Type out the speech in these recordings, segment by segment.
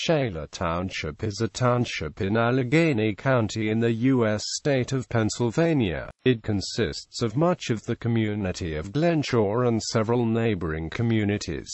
Shaler Township is a township in Allegheny County in the U.S. state of Pennsylvania. It consists of much of the community of Glenshaw and several neighboring communities.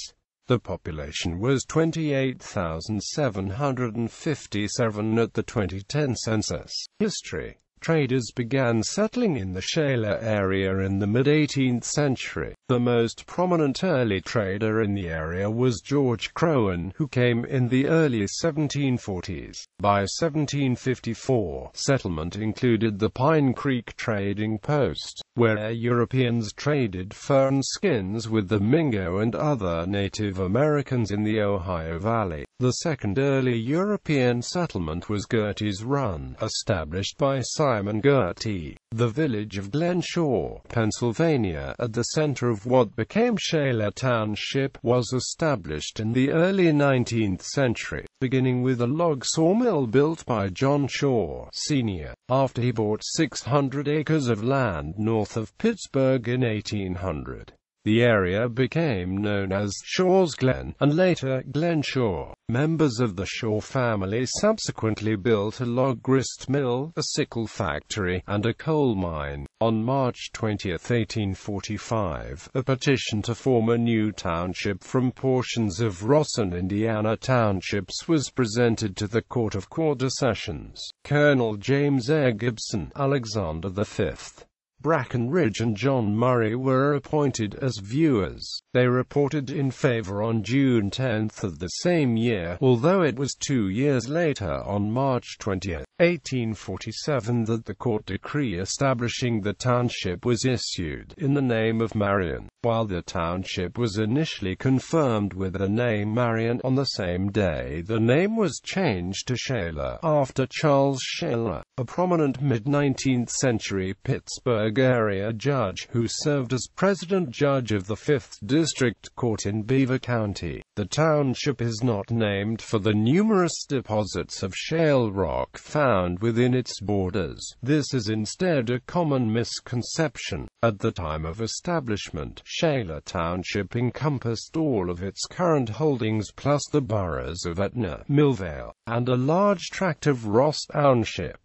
The population was 28,757 at the 2010 census. History. Traders began settling in the Shaler area in the mid-18th century. The most prominent early trader in the area was George Crowan, who came in the early 1740s. By 1754, settlement included the Pine Creek trading post, where Europeans traded fur and skins with the Mingo and other Native Americans in the Ohio Valley. The second early European settlement was Gertie's Run, established by Simon Gertie. The village of Glenshaw, Pennsylvania, at the center of what became Shaler Township, was established in the early 19th century, beginning with a log sawmill built by John Shaw, Sr., after he bought 600 acres of land north of Pittsburgh in 1800. The area became known as Shaw's Glen, and later Glenshaw. Members of the Shaw family subsequently built a log grist mill, a sickle factory, and a coal mine. On March 20, 1845, a petition to form a new township from portions of Ross and Indiana townships was presented to the Court of Quarter Sessions. Colonel James A. Gibson, Alexander V. Brackenridge and John Murray were appointed as viewers. They reported in favor on June 10 of the same year, although it was 2 years later, on March 20, 1847, that the court decree establishing the township was issued, in the name of Marion. While the township was initially confirmed with the name Marion, on the same day the name was changed to Shaler, after Charles Shaler, a prominent mid-19th century Pittsburgh area judge, who served as president judge of the 5th District Court in Beaver County. The township is not named for the numerous deposits of shale rock found within its borders. This is instead a common misconception. At the time of establishment, Shaler Township encompassed all of its current holdings plus the boroughs of Etna, Millvale, and a large tract of Ross Township.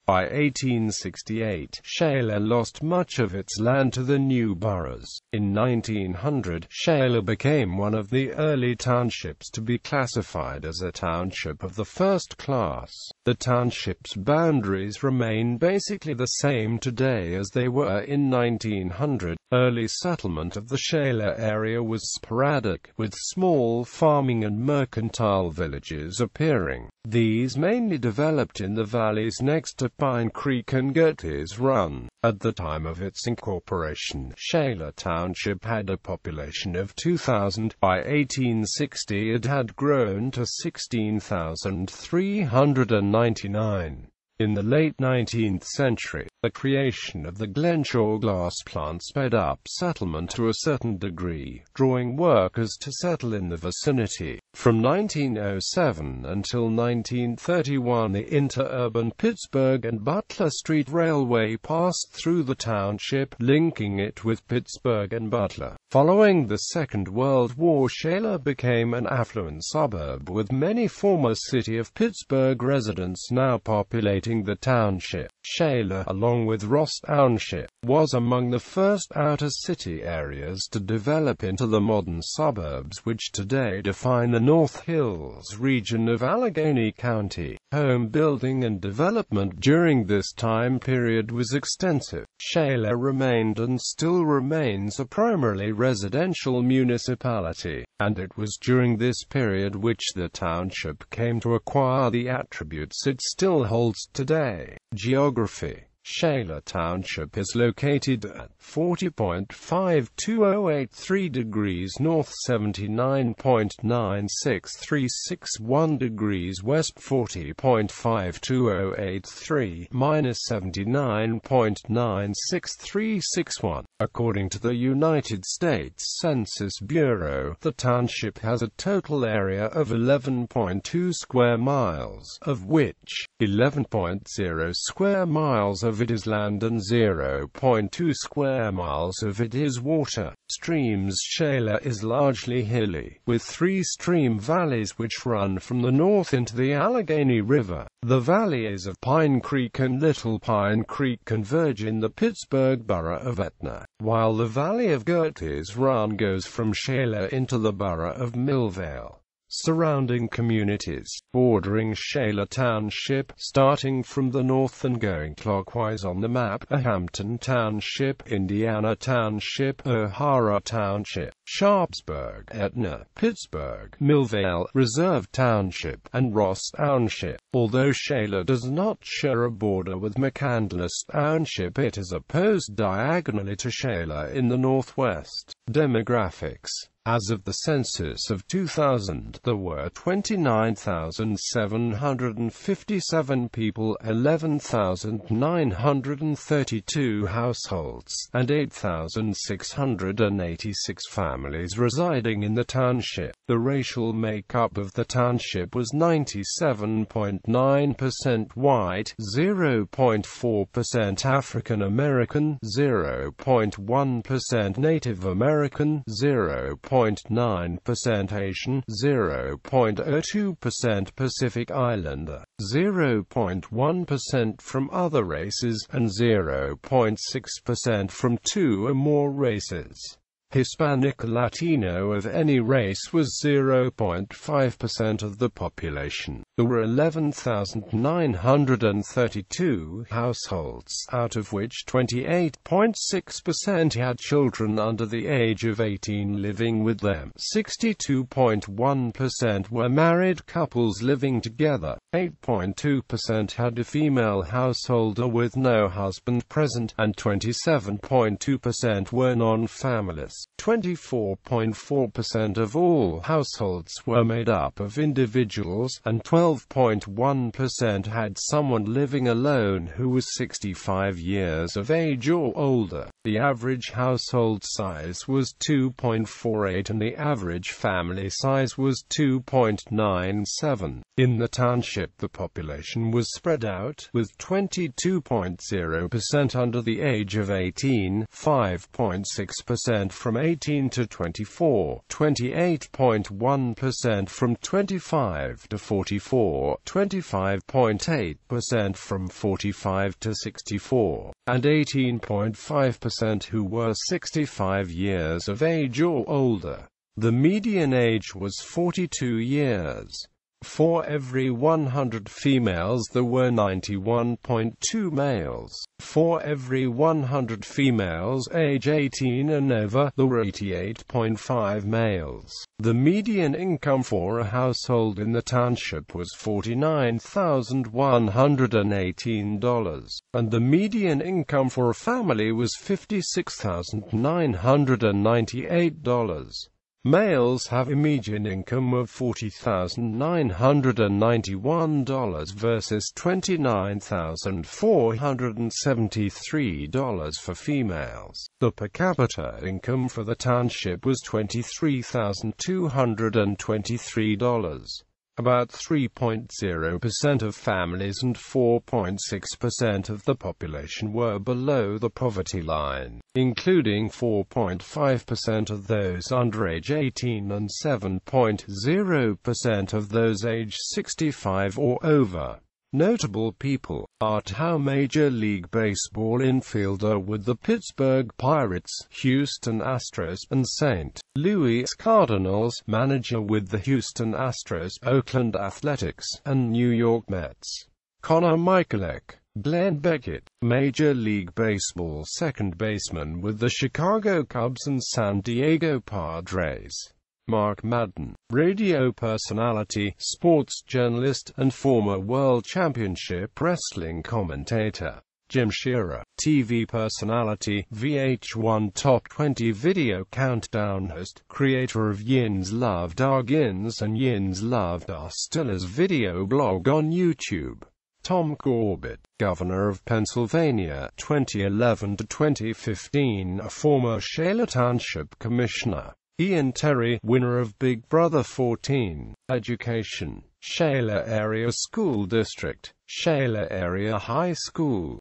By 1868, Shaler lost much of its land to the new boroughs. In 1900, Shaler became one of the early townships to be classified as a township of the first class. The township's boundaries remain basically the same today as they were in 1900. Early settlement of the Shaler area was sporadic, with small farming and mercantile villages appearing. These mainly developed in the valleys next to Pine Creek and Gertie's Run. At the time of its incorporation, Shaler Township had a population of 2,000. By 1860 it had grown to 16,399. In the late 19th century, the creation of the Glenshaw glass plant sped up settlement to a certain degree, drawing workers to settle in the vicinity. From 1907 until 1931, the interurban Pittsburgh and Butler Street Railway passed through the township, linking it with Pittsburgh and Butler. Following the Second World War, Shaler became an affluent suburb, with many former City of Pittsburgh residents now populating the township. Shaler, along with Ross Township, was among the first outer city areas to develop into the modern suburbs which today define the North Hills region of Allegheny County. Home building and development during this time period was extensive. Shaler remained and still remains a primarily residential municipality, and it was during this period which the township came to acquire the attributes it still holds today. Geography. Shaler Township is located at 40.52083 degrees north, 79.96361 degrees west, 40.52083 minus 79.96361. According to the United States Census Bureau, the township has a total area of 11.2 square miles, of which 11.0 square miles of it is land and 0.2 square miles of it is water. Streams. Shaler is largely hilly, with 3 stream valleys which run from the north into the Allegheny River. The valleys of Pine Creek and Little Pine Creek converge in the Pittsburgh borough of Etna, while the Valley of Gertie's Run goes from Shaler into the borough of Millvale. Surrounding communities, bordering Shaler Township, starting from the north and going clockwise on the map, are Hampton Township, Indiana Township, O'Hara Township, Sharpsburg, Etna, Pittsburgh, Millvale, Reserve Township, and Ross Township. Although Shaler does not share a border with McCandless Township, it is opposed diagonally to Shaler in the northwest. Demographics. As of the census of 2000, there were 29,757 people, 11,932 households, and 8,686 families residing in the township. The racial makeup of the township was 97.9% white, 0.4% African American, 0.1% Native American, 0.9% Asian, 0.02% Pacific Islander, 0.1% from other races, and 0.6% from 2 or more races. Hispanic Latino of any race was 0.5% of the population. There were 11,932 households, out of which 28.6% had children under the age of 18 living with them. 62.1% were married couples living together. 8.2% had a female householder with no husband present, and 27.2% were non-families. 24.4% of all households were made up of individuals, and 12.1% had someone living alone who was 65 years of age or older. The average household size was 2.48 and the average family size was 2.97. In the township, the population was spread out, with 22.0% under the age of 18, 5.6% from 18 to 24, 28.1% from 25 to 44, 25.8% from 45 to 64, and 18.5% who were 65 years of age or older. The median age was 42 years. For every 100 females there were 91.2 males. For every 100 females age 18 and over, there were 88.5 males. The median income for a household in the township was $49,118, and the median income for a family was $56,998. Males have a median income of $40,991 versus $29,473 for females. The per capita income for the township was $23,223. About 3.0% of families and 4.6% of the population were below the poverty line, including 4.5% of those under age 18 and 7.0% of those age 65 or over. Notable people: Art Howe, Major League Baseball infielder with the Pittsburgh Pirates, Houston Astros, and St. Louis Cardinals, manager with the Houston Astros, Oakland Athletics, and New York Mets. Connor Michalek. Glenn Beckett, Major League Baseball second baseman with the Chicago Cubs and San Diego Padres. Mark Madden, radio personality, sports journalist, and former World Championship Wrestling commentator. Jim Shearer, TV personality, VH1 Top 20 video countdown host, creator of Yins Loved Our Gins and Yins Loved Our Stillers video blog on YouTube. Tom Corbett, Governor of Pennsylvania, 2011 to 2015, a former Shaler Township Commissioner. Ian Terry, winner of Big Brother 14. Education: Shaler Area School District, Shaler Area High School.